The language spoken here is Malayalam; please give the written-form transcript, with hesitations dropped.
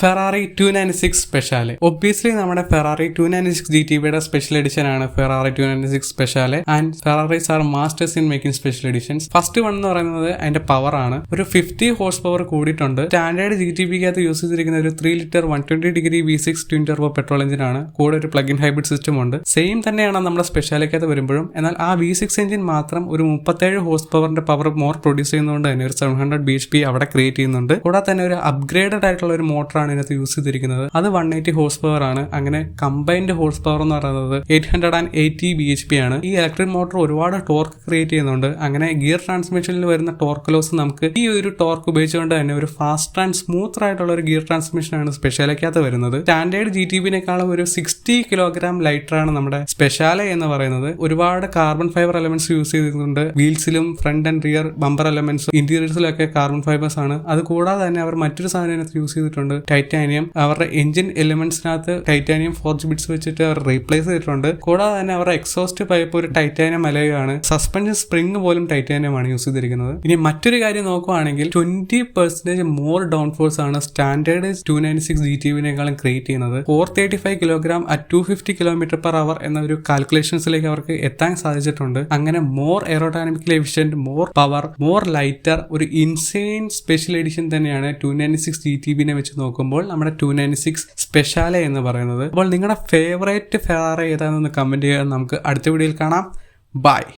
Ferrari 296 Speciale. ഒബ്വിയസ്ലി നമ്മുടെ ഫെറാറി 296 GTBയുടെ സ്പെഷ്യൽ എഡിഷൻ ആണ് Ferrari 296 Speciale. And Ferraris are masters in making special editions. First one എന്ന് പറയുന്നത് അതിന്റെ പവർ ആണ്. ഒരു 50 ഹോഴ്സ് പവർ കൂടിയിട്ടുണ്ട്. സ്റ്റാൻഡേർഡ് GTBക്കകത്ത് യൂസ് ചെയ്തിരിക്കുന്ന ഒരു 3 litre 120 degree V6 twin turbo petrol engine ആണ്. കൂടെ ഒരു പ്ലഗ് ഇൻ ഹൈബ്രിഡ് സിസ്റ്റം ഉണ്ട്. സെയിം തന്നെയാണ് നമ്മുടെ സ്പെഷ്യാലയ്ക്കകത്ത് വരുമ്പോഴും. എന്നാൽ ആ V6 എഞ്ചിൻ മാത്രം ഒരു 37 ഹോഴ്സ് പവറിന്റെ പവർ മോർ പ്രൊഡ്യൂസ് ചെയ്യുന്നതുകൊണ്ട് തന്നെ ഒരു 700 bhp അവിടെ ക്രിയേറ്റ് ചെയ്യുന്നുണ്ട്. കൂടാതെ തന്നെ ഒരു അപ്ഗ്രേഡഡ് ആയിട്ടുള്ള ഒരു മോട്ടറാണ് ഇതിനകത്ത് യൂസ് ചെയ്തിരിക്കുന്നത്. അത് 180 ഹോഴ്സ് പവർ ആണ്. അങ്ങനെ കമ്പൈൻഡ് ഹോഴ്സ് പവർ എന്ന് പറയുന്നത് 880 bhp ആണ്. ഈ ഇലക്ട്രിക് മോട്ടോർ ഒരുപാട് ടോർക്ക് ക്രിയേറ്റ് ചെയ്യുന്നുണ്ട്. അങ്ങനെ ഗിയർ ട്രാൻസ്മിഷനിൽ വരുന്ന ടോർക്ക് ലോസ് നമുക്ക് ഈ ഒരു ടോർക്ക് ഉപയോഗിച്ചുകൊണ്ട് തന്നെ ഒരു ഫാസ്റ്റ് ആൻഡ് സ്മൂത്ത് ആയിട്ടുള്ള ഒരു ഗിയർ ട്രാൻസ്മിഷൻ ആണ് സ്പെഷ്യാലയ്ക്കകത്ത് വരുന്നത്. സ്റ്റാൻഡേർഡ് GTBനേക്കാളും ഒരു 60 കിലോഗ്രാം ലൈറ്റർ ആണ് നമ്മുടെ സ്പെഷ്യാലെ എന്ന് പറയുന്നത്. ഒരുപാട് കാർബൺ ഫൈബർ എലമെന്റ്സ് യൂസ് ചെയ്തിട്ടുണ്ട്. വീൽസിലും ഫ്രണ്ട് ആൻഡ് റിയർ ബമ്പർ എലമെന്റ്സും ഇന്റീരിയർസിലും ഒക്കെ കാർബൺ ഫൈബേഴ്സ് ആണ്. അത് കൂടാതെ തന്നെ അവർ മറ്റൊരു സാധനം യൂസ് ചെയ്തിട്ടുണ്ട്, ടൈറ്റാനിയം. അവരുടെ എഞ്ചിൻ എലിമെന്റ്സിനകത്ത് ടൈറ്റാനിയം ഫോർജ് ബിറ്റ്സ് വെച്ചിട്ട് അവർ റീപ്ലേസ് ചെയ്തിട്ടുണ്ട്. കൂടാതെ തന്നെ അവരുടെ എക്സോസ്റ്റ് പൈപ്പ് ഒരു ടൈറ്റാനിയം അലോയാണ്. സസ്പെൻഷൻ സ്പ്രിംഗ് പോലും ടൈറ്റാനിയം ആണ് യൂസ് ചെയ്തിരിക്കുന്നത്. ഇനി മറ്റൊരു കാര്യം നോക്കുവാണെങ്കിൽ 20% മോർ ഡൗൺ ഫോഴ്സ് ആണ് സ്റ്റാൻഡേർഡ് 296 GTBനേക്കാളും ക്രിയേറ്റ് ചെയ്യുന്നത്. 435 കിലോഗ്രാം അറ്റ് 250 km/h എന്ന ഒരു കാൽക്കുലേഷൻസിലേക്ക് അവർക്ക് എത്താൻ സാധിച്ചിട്ടുണ്ട്. അങ്ങനെ more aerodynamically efficient, more power, more lighter, ഒരു ഇൻസെയിൻ സ്പെഷ്യൽ എഡിഷൻ തന്നെയാണ് 296 GTBനെ വെച്ച് നോക്കുമ്പോൾ നമ്മുടെ 296 സ്പെഷ്യാലെ എന്ന് പറയുന്നത്. അപ്പോൾ നിങ്ങളുടെ ഫേവറേറ്റ് ഫെറാറി ഏതാണെന്ന് കമന്റ് ചെയ്യാൻ നമുക്ക് അടുത്ത വീഡിയോയിൽ കാണാം. ബൈ.